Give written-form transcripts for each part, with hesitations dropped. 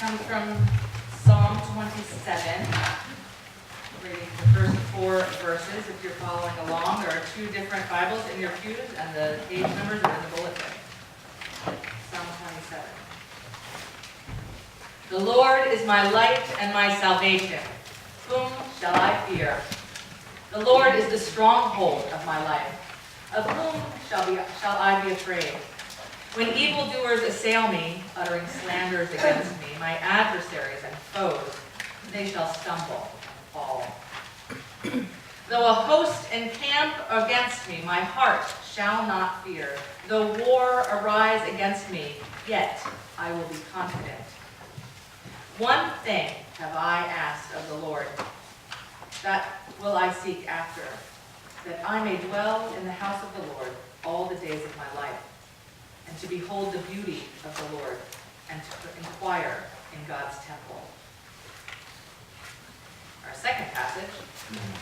comes from Psalm 27. Reading the first 4 verses. If you're following along, there are 2 different Bibles in your pews, and the page numbers are in the bulletin. Psalm 27. The Lord is my light and my salvation. Whom shall I fear? The Lord is the stronghold of my life. Of whom shall I be afraid? When evildoers assail me, uttering slanders against me, my adversaries and foes, they shall stumble and fall. Though a host encamp against me, my heart shall not fear. Though war arise against me, yet I will be confident. One thing have I asked of the Lord, that will I seek after, that I may dwell in the house of the Lord all the days of my life, and to behold the beauty of the Lord, and to inquire in God's temple. Our second passage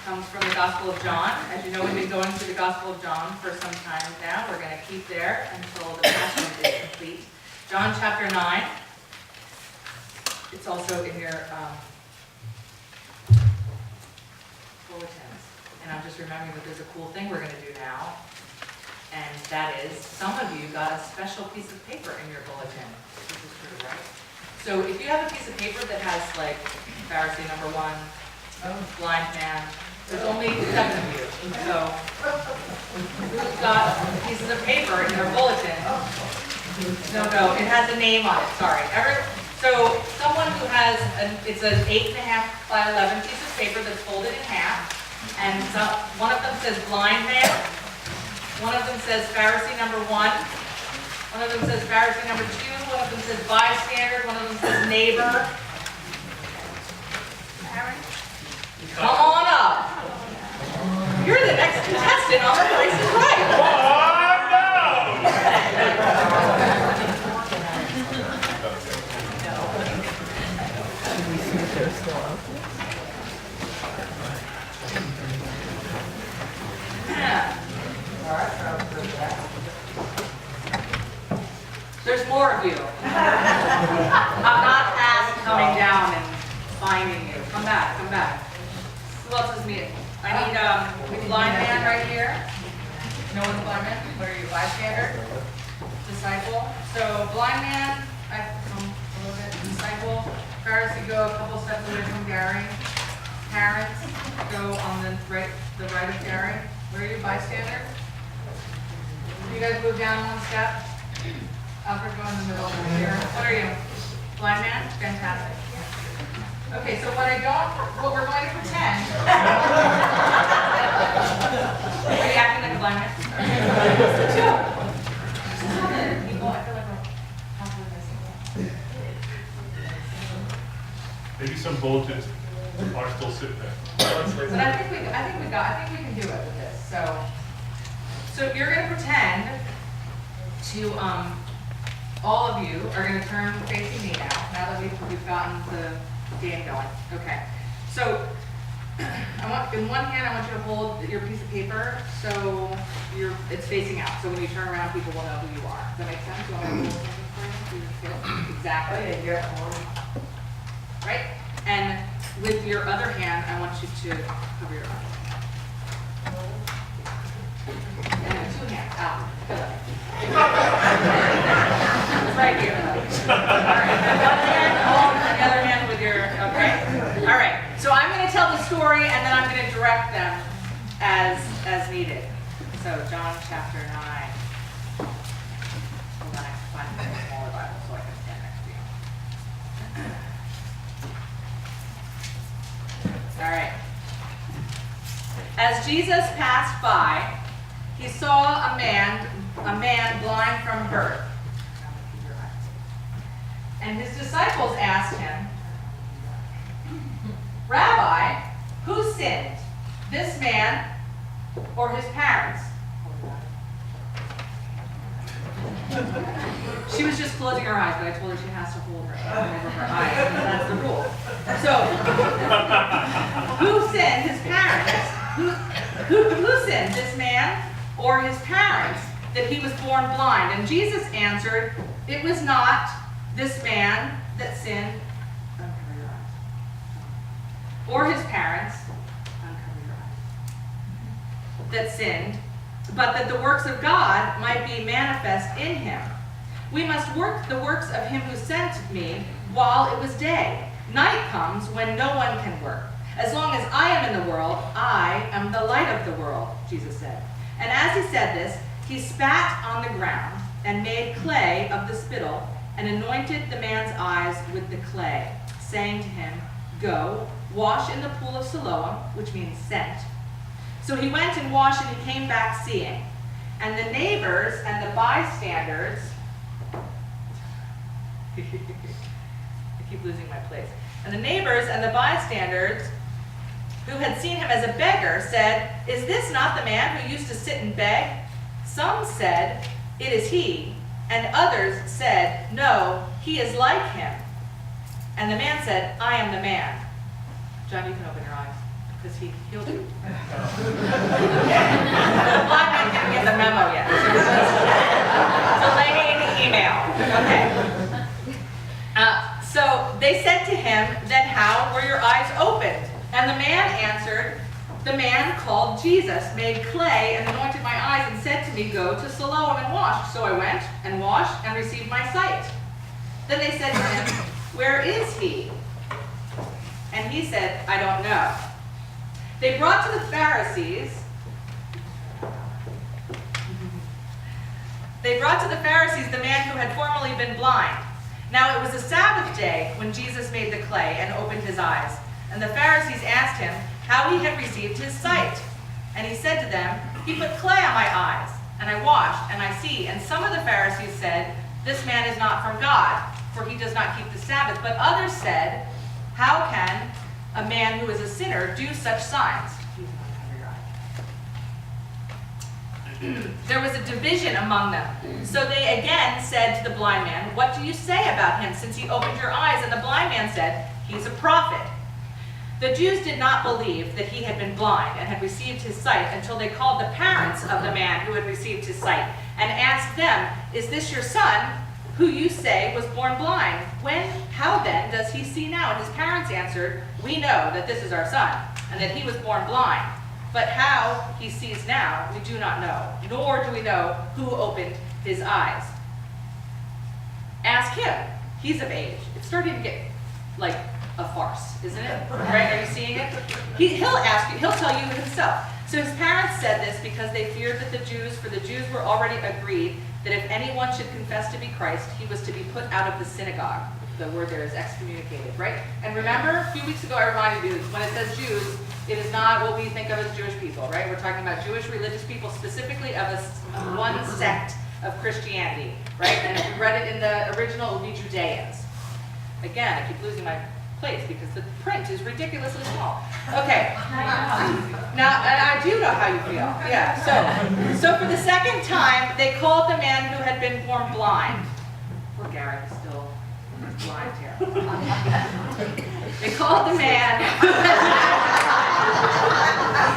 comes from the Gospel of John. As you know, we've been going through the Gospel of John for some time now. We're going to keep there until the passage is complete. John chapter 9. It's also in your bulletins. And I'm just remembering that there's a cool thing we're going to do now. And that is, some of you got a special piece of paper in your bulletin. This is true, right? So if you have a piece of paper that has like Pharisee number 1, blind man, there's only 7 of you. So who's got pieces of paper in their bulletin? No, it has a name on it, sorry. So someone who has, it's an 8.5 by 11 piece of paper that's folded in half, and one of them says blind man, one of them says Pharisee number 1, one of them says Pharisee number 2, one of them says bystander, one of them says neighbor. Come on up. You're the next contestant on The Price is Right. There's more of you. I'm not past coming down and finding you. Come back. Who else is meeting? I need a blind man right here. No one's blind man? What are you, bystander? Disciple. So blind man, I come a little bit. Disciple. Pharisee, go a couple steps away from Gary. Parents, go on the right of Gary. Where are you, bystander? You guys move down 1 step. Alfred, go in the middle over here. What are you? Blind man? Fantastic. Okay, so what we're going to pretend. Are you acting like a blind man? People, I feel like we're halfway missing. Maybe some bulletins are still sitting there. But I think we can do it with this. So you're going to pretend to all of you are going to turn facing me now that we've gotten the game going. Okay. So in one hand I want you to hold your piece of paper so it's facing out. So when you turn around, people will know who you are. Does that make sense? You want me to hold something for you? Exactly. Right? And with your other hand, I want you to cover your eyes. And then 2 hands out. Feel it. It's right here. All right. One hand, hold the other hand with your, okay? All right. So I'm going to tell the story and then I'm going to direct them as needed. So John chapter 9. Hold on, I have to find a smaller Bible so I can stand next to you. All right. As Jesus passed by, he saw a man blind from birth. And his disciples asked him, Rabbi, who sinned, this man or his parents? She was just closing her eyes, but I told her she has to hold her over her eyes, because that's the rule. So, who sinned, his parents? Who sinned, this man or his parents, that he was born blind? And Jesus answered, it was not this man that sinned, or his parents, uncover your eyes, that sinned, but that the works of God might be manifest in him. We must work the works of him who sent me while it was day. Night comes when no one can work. As long as I am in the world, I am the light of the world, Jesus said. And as he said this, he spat on the ground and made clay of the spittle and anointed the man's eyes with the clay, saying to him, "Go, wash in the pool of Siloam," which means sent. So he went and washed, and he came back seeing. And the neighbors and the bystanders, I keep losing my place. And the neighbors and the bystanders who had seen him as a beggar said, "Is this not the man who used to sit and beg?" Some said, "It is he." And others said, "No, he is like him." And the man said, "I am the man." John, you can open your eyes, because he healed you. The blind man didn't get the memo yet. Delaying email. Okay. So they said to him, "Then how were your eyes opened?" And the man answered, "The man called Jesus made clay and anointed my eyes and said to me, 'Go to Siloam and wash.' So I went and washed and received my sight." Then they said to him, "Where is he?" And he said, "I don't know." They brought to the Pharisees the man who had formerly been blind. Now it was a Sabbath day when Jesus made the clay and opened his eyes. And the Pharisees asked him how he had received his sight. And he said to them, "He put clay on my eyes, and I washed, and I see." And some of the Pharisees said, "This man is not from God, for he does not keep the Sabbath." But others said, "How can a man who is a sinner do such signs?" There was a division among them. So they again said to the blind man, "What do you say about him, since he opened your eyes?" And the blind man said, "He's a prophet." The Jews did not believe that he had been blind and had received his sight until they called the parents of the man who had received his sight and asked them, "Is this your son, who you say was born blind? How then does he see now?" And his parents answered, "We know that this is our son, and that he was born blind. But how he sees now, we do not know, nor do we know who opened his eyes. Ask him. He's of age." It's starting to get like a farce, isn't it? Right? Are you seeing it? He'll ask you, he'll tell you himself. So his parents said this because they feared that the Jews were already agreed that if anyone should confess to be Christ, he was to be put out of the synagogue. The word there is excommunicated, right? And remember, a few weeks ago I reminded you, when it says Jews, it is not what we think of as Jewish people, right? We're talking about Jewish religious people, specifically of one sect of Christianity, right? And if you read it in the original, it would be Judeans. Again, I keep losing my place because the print is ridiculously small. Okay. Now, and I do know how you feel. Yeah. So for the second time, they called the man who had been born blind. Poor Gary is still blind here. They called the man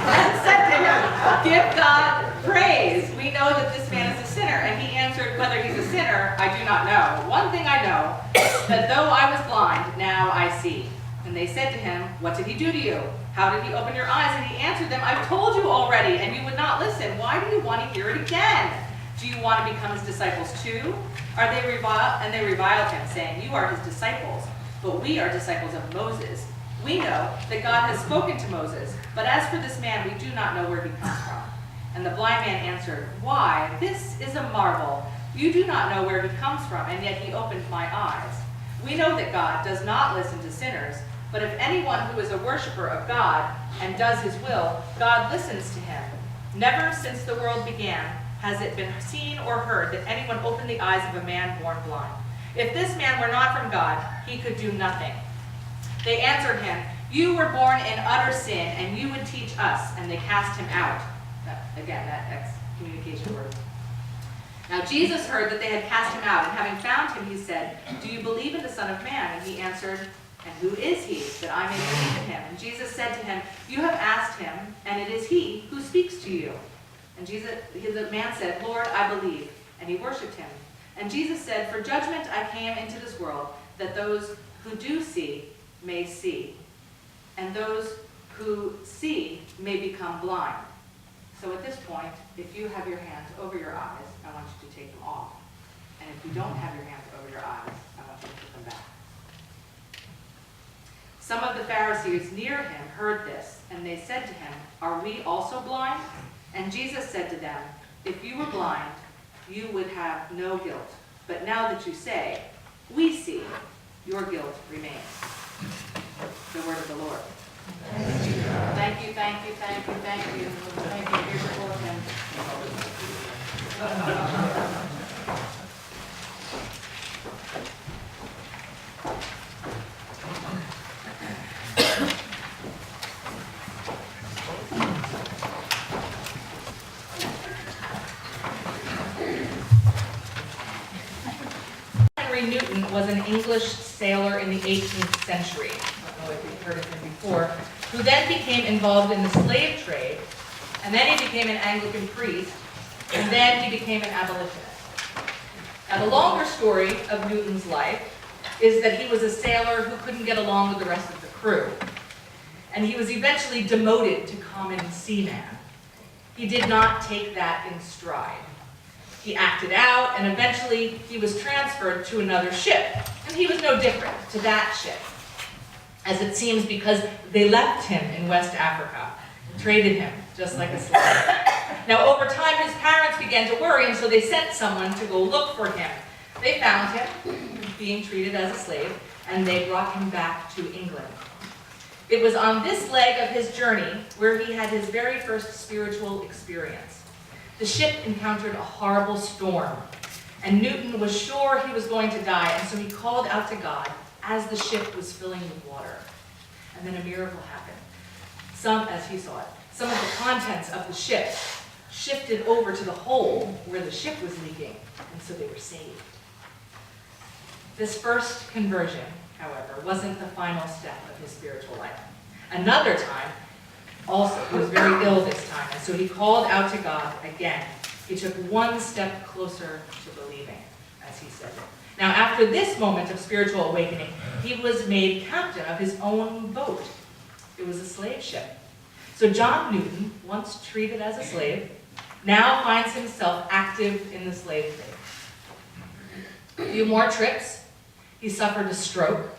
and said to him, "Give God praise. We know that this man is a sinner." And he answered, "Whether he's a sinner, I do not know. One thing I know, that though I was blind, now I see." And they said to him, "What did he do to you? How did he open your eyes?" And he answered them, "I've told you already, and you would not listen. Why do you want to hear it again? Do you want to become his disciples too?" And they reviled him, saying, "You are his disciples, but we are disciples of Moses. We know that God has spoken to Moses, but as for this man, we do not know where he comes from." And the blind man answered, "Why, this is a marvel. You do not know where he comes from, and yet he opened my eyes. We know that God does not listen to sinners, but if anyone who is a worshiper of God and does his will, God listens to him. Never since the world began has it been seen or heard that anyone opened the eyes of a man born blind. If this man were not from God, he could do nothing." They answered him, "You were born in utter sin, and you would teach us." And they cast him out. Again, that excommunication word. Now Jesus heard that they had cast him out, and having found him, he said, "Do you believe in the Son of Man?" And he answered, "And who is he, that I may believe in him?" And Jesus said to him, "You have asked him, and it is he who speaks to you." And the man said, "Lord, I believe." And he worshipped him. And Jesus said, "For judgment I came into this world, that those who do see may see, and those who see may become blind. So at this point, if you have your hands over your eyes, I want you to take them off. And if you don't have your hands over your eyes, I want you to put them back. Some of the Pharisees near him heard this, and they said to him, "Are we also blind?" And Jesus said to them, "If you were blind, you would have no guilt. But now that you say, 'We see,' your guilt remains." The word of the Lord. Thank you, thank you, thank you, thank you. Thank you. Here's your bulletin. Henry Newton was an English sailor in the 18th century. I don't know if you've heard of him before, who then became involved in the slave trade, and then he became an Anglican priest, and then he became an abolitionist. Now, the longer story of Newton's life is that he was a sailor who couldn't get along with the rest of the crew, and he was eventually demoted to common seaman. He did not take that in stride. He acted out, and eventually he was transferred to another ship, and he was no different to that ship, as it seems because they left him in West Africa, traded him just like a slave. Now, over time, his parents began to worry, and so they sent someone to go look for him. They found him being treated as a slave, and they brought him back to England. It was on this leg of his journey where he had his very first spiritual experience. The ship encountered a horrible storm, and Newton was sure he was going to die, and so he called out to God as the ship was filling with water. And then a miracle happened. As he saw it, some of the contents of the ship shifted over to the hole where the ship was leaking, and so they were saved. This first conversion, however, wasn't the final step of his spiritual life. Another time, also, he was very ill this time, and so he called out to God again. He took one step closer to believing, as he said. Now, after this moment of spiritual awakening, he was made captain of his own boat. It was a slave ship. So John Newton, once treated as a slave, now finds himself active in the slave trade. A few more trips, he suffered a stroke.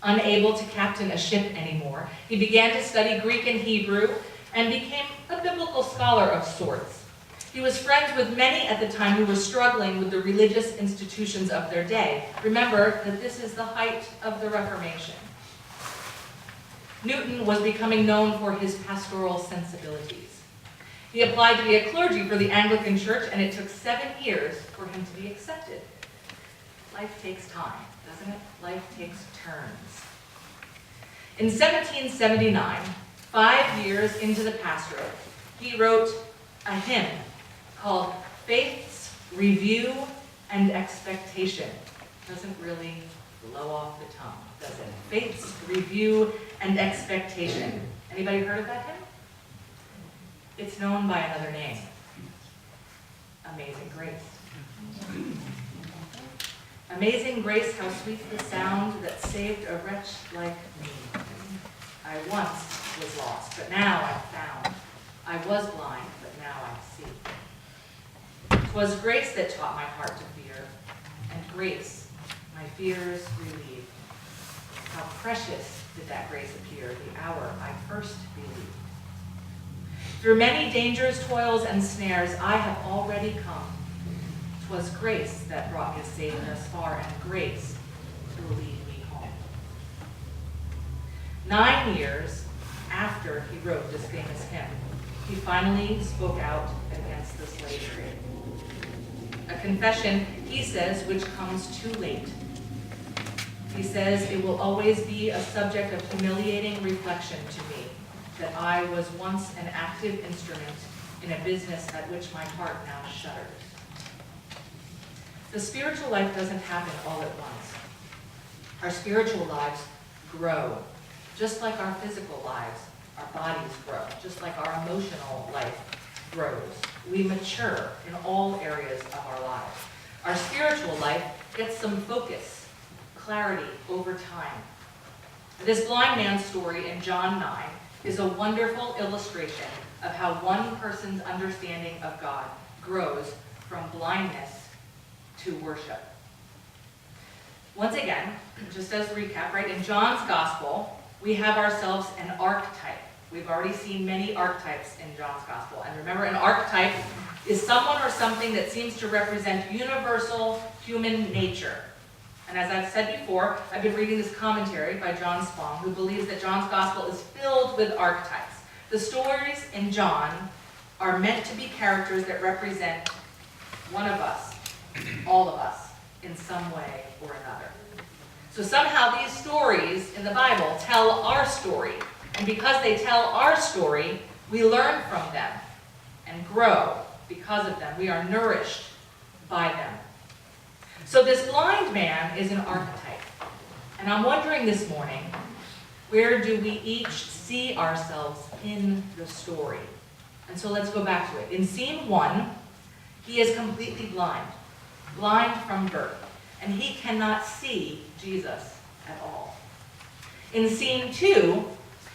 Unable to captain a ship anymore, he began to study Greek and Hebrew and became a biblical scholar of sorts. He was friends with many at the time who were struggling with the religious institutions of their day. Remember that this is the height of the Reformation. Newton was becoming known for his pastoral sensibilities. He applied to be a clergy for the Anglican Church, and it took 7 years for him to be accepted. Life takes time, doesn't it? Life takes turns. In 1779, 5 years into the pastorate, he wrote a hymn called Faith's Review and Expectation. Doesn't really blow off the tongue, does it? Faith's Review and Expectation. Anybody heard of that hymn? It's known by another name. Amazing Grace. Amazing grace, how sweet the sound that saved a wretch like me. I once was lost, but now I'm found. I was blind, but now I see. 'Twas grace that taught my heart to fear, and grace my fears relieved. How precious did that grace appear the hour I first believed. Through many dangers, toils, and snares, I have already come. 'Twas grace that brought me safe thus far, and grace will lead me home. 9 years after he wrote this famous hymn, he finally spoke out against the slave trade. A confession, he says, which comes too late. He says, it will always be a subject of humiliating reflection to me that I was once an active instrument in a business at which my heart now shudders. The spiritual life doesn't happen all at once. Our spiritual lives grow, just like our physical lives. Our bodies grow, just like our emotional life grows. We mature in all areas of our lives. Our spiritual life gets some focus, clarity over time. This blind man's story in John 9 is a wonderful illustration of how one person's understanding of God grows from blindness to worship. Once again, just as a recap, right, in John's gospel, we have ourselves an archetype. We've already seen many archetypes in John's gospel. And remember, an archetype is someone or something that seems to represent universal human nature. And as I've said before, I've been reading this commentary by John Spong, who believes that John's gospel is filled with archetypes. The stories in John are meant to be characters that represent one of us, all of us, in some way or another. So somehow these stories in the Bible tell our story. And because they tell our story, we learn from them and grow because of them. We are nourished by them. So this blind man is an archetype. And I'm wondering this morning, where do we each see ourselves in the story? And so let's go back to it. In scene 1, he is completely blind from birth, and he cannot see Jesus at all. In scene 2,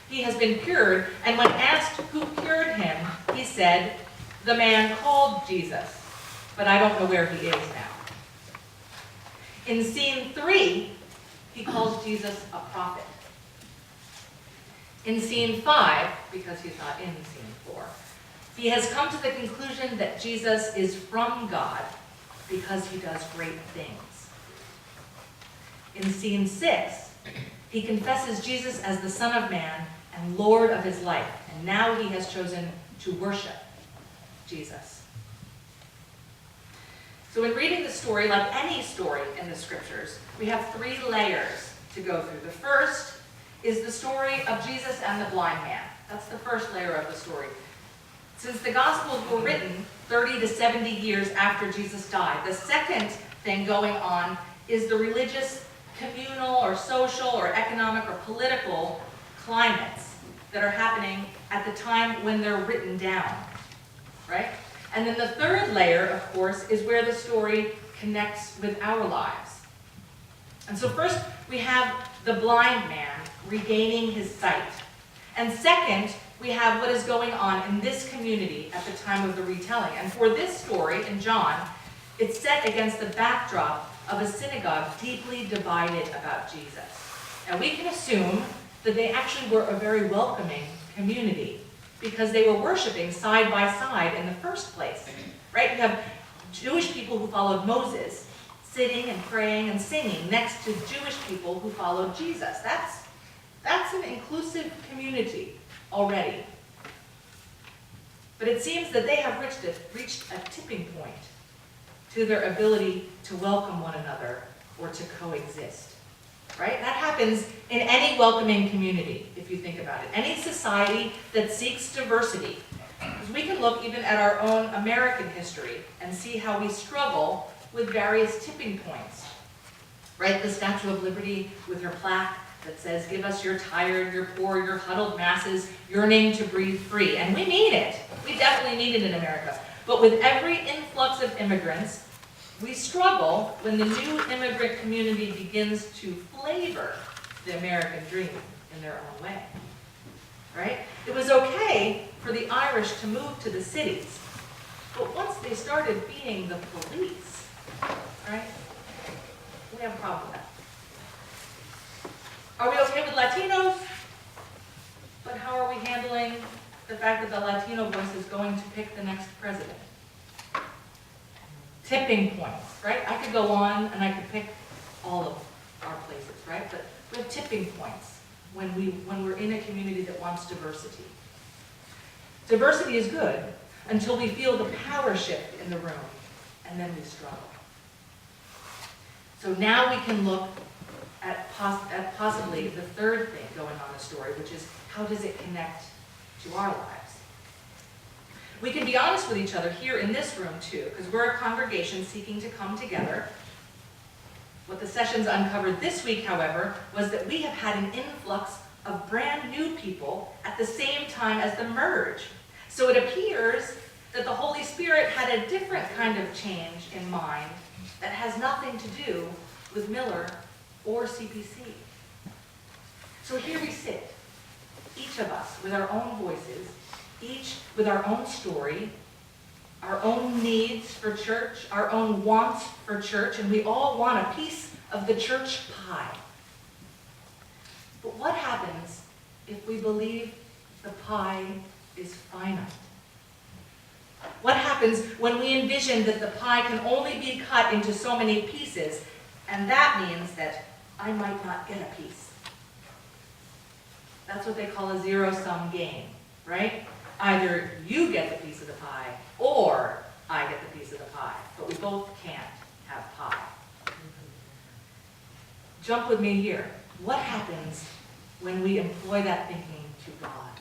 he has been cured, and when asked who cured him, he said, "The man called Jesus, but I don't know where he is now." In scene 3, he calls Jesus a prophet. In scene 5, because he's not in scene 4, he has come to the conclusion that Jesus is from God because he does great things. In scene 6, he confesses Jesus as the Son of Man and Lord of his life, and now he has chosen to worship Jesus. So in reading the story, like any story in the scriptures, we have 3 layers to go through. The first is the story of Jesus and the blind man. That's the first layer of the story. Since the Gospels were written 30 to 70 years after Jesus died, the second thing going on is the religious, communal, or social, or economic, or political climates that are happening at the time when they're written down, right? And then the third layer, of course, is where the story connects with our lives. And so first, we have the blind man regaining his sight. And second, we have what is going on in this community at the time of the retelling. And for this story in John, it's set against the backdrop of a synagogue deeply divided about Jesus. And we can assume that they actually were a very welcoming community because they were worshiping side by side in the first place, right? You have Jewish people who followed Moses sitting and praying and singing next to Jewish people who followed Jesus. That's an inclusive community already. But it seems that they have reached a tipping point to their ability to welcome one another or to coexist. Right? That happens in any welcoming community, if you think about it. Any society that seeks diversity. Because we can look even at our own American history and see how we struggle with various tipping points. Right? The Statue of Liberty with her plaque that says, "Give us your tired, your poor, your huddled masses yearning to breathe free." And we need it. We definitely need it in America. But with every influx of immigrants, we struggle when the new immigrant community begins to flavor the American dream in their own way, right? It was okay for the Irish to move to the cities, but once they started being the police, right, we have a problem with that. Are we okay with Latinos? But how are we handling the fact that the Latino voice is going to pick the next president? Tipping points, right? I could go on and I could pick all of our places, right? But we have tipping points when we're in a community that wants diversity. Diversity is good until we feel the power shift in the room, and then we struggle. So now we can look at possibly the third thing going on in the story, which is how does it connect to our lives? We can be honest with each other here in this room too, because we're a congregation seeking to come together. What the sessions uncovered this week, however, was that we have had an influx of brand new people at the same time as the merge. So it appears that the Holy Spirit had a different kind of change in mind that has nothing to do with Miller or CPC. So here we sit, each of us with our own voices, each with our own story, our own needs for church, our own wants for church, and we all want a piece of the church pie. But what happens if we believe the pie is finite? What happens when we envision that the pie can only be cut into so many pieces, and that means that I might not get a piece? That's what they call a zero-sum game, right? Either you get the piece of the pie, or I get the piece of the pie. But we both can't have pie. Jump with me here. What happens when we employ that thinking to God?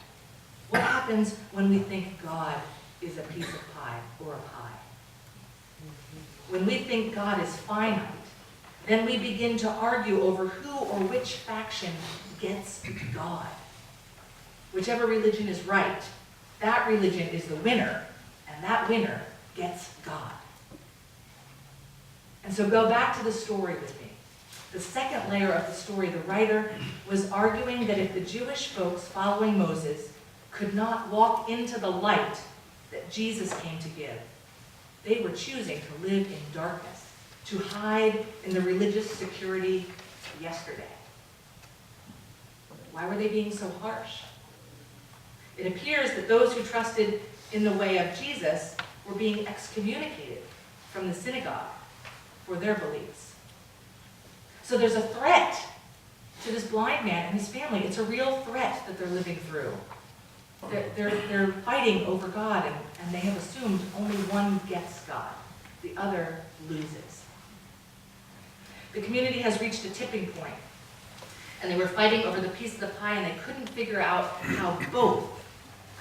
What happens when we think God is a piece of pie or a pie? When we think God is finite, then we begin to argue over who or which faction gets God. Whichever religion is right, that religion is the winner, and that winner gets God. And so go back to the story with me. The second layer of the story, the writer was arguing that if the Jewish folks following Moses could not walk into the light that Jesus came to give, they were choosing to live in darkness, to hide in the religious security of yesterday. Why were they being so harsh? It appears that those who trusted in the way of Jesus were being excommunicated from the synagogue for their beliefs. So there's a threat to this blind man and his family. It's a real threat that they're living through. They're fighting over God, and they have assumed only one gets God. The other loses. The community has reached a tipping point, and they were fighting over the piece of the pie, and they couldn't figure out how both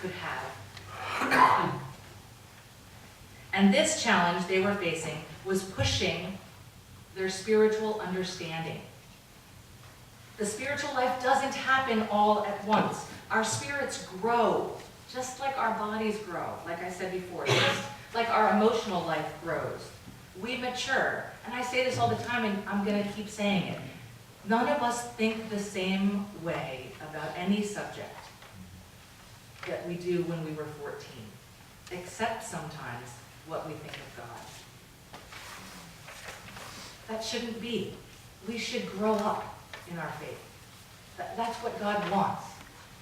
could have. And this challenge they were facing was pushing their spiritual understanding. The spiritual life doesn't happen all at once. Our spirits grow, just like our bodies grow, like I said before, just like our emotional life grows. We mature. And I say this all the time, and I'm going to keep saying it. None of us think the same way about any subject that we do when we were 14, except sometimes what we think of God. That shouldn't be. We should grow up in our faith. That's what God wants.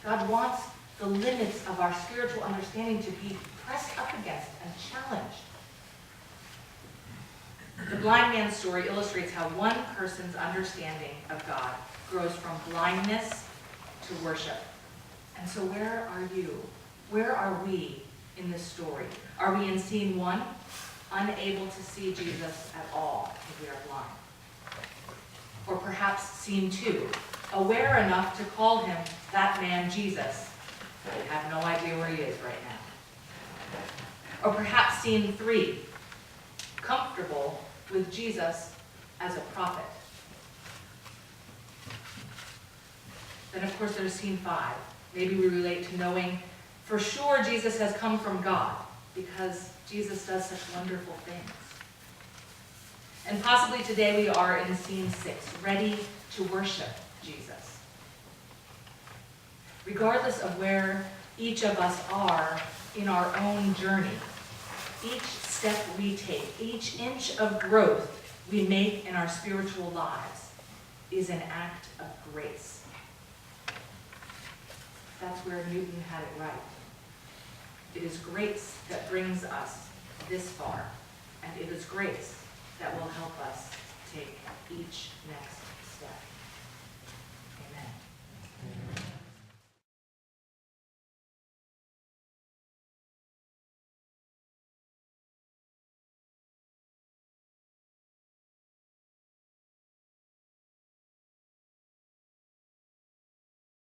God wants the limits of our spiritual understanding to be pressed up against and challenged. The blind man's story illustrates how one person's understanding of God grows from blindness to worship. And so where are you? Where are we in this story? Are we in scene 1, unable to see Jesus at all because we are blind? Or perhaps scene 2, aware enough to call him that man Jesus, but we have no idea where he is right now? Or perhaps scene 3, comfortable with Jesus as a prophet. Then of course there's scene 5. Maybe we relate to knowing for sure Jesus has come from God because Jesus does such wonderful things. And possibly today we are in scene 6, ready to worship Jesus. Regardless of where each of us are in our own journey, each step we take, each inch of growth we make in our spiritual lives is an act of grace. That's where Newton had it right. It is grace that brings us this far, and it is grace that will help us take each next step.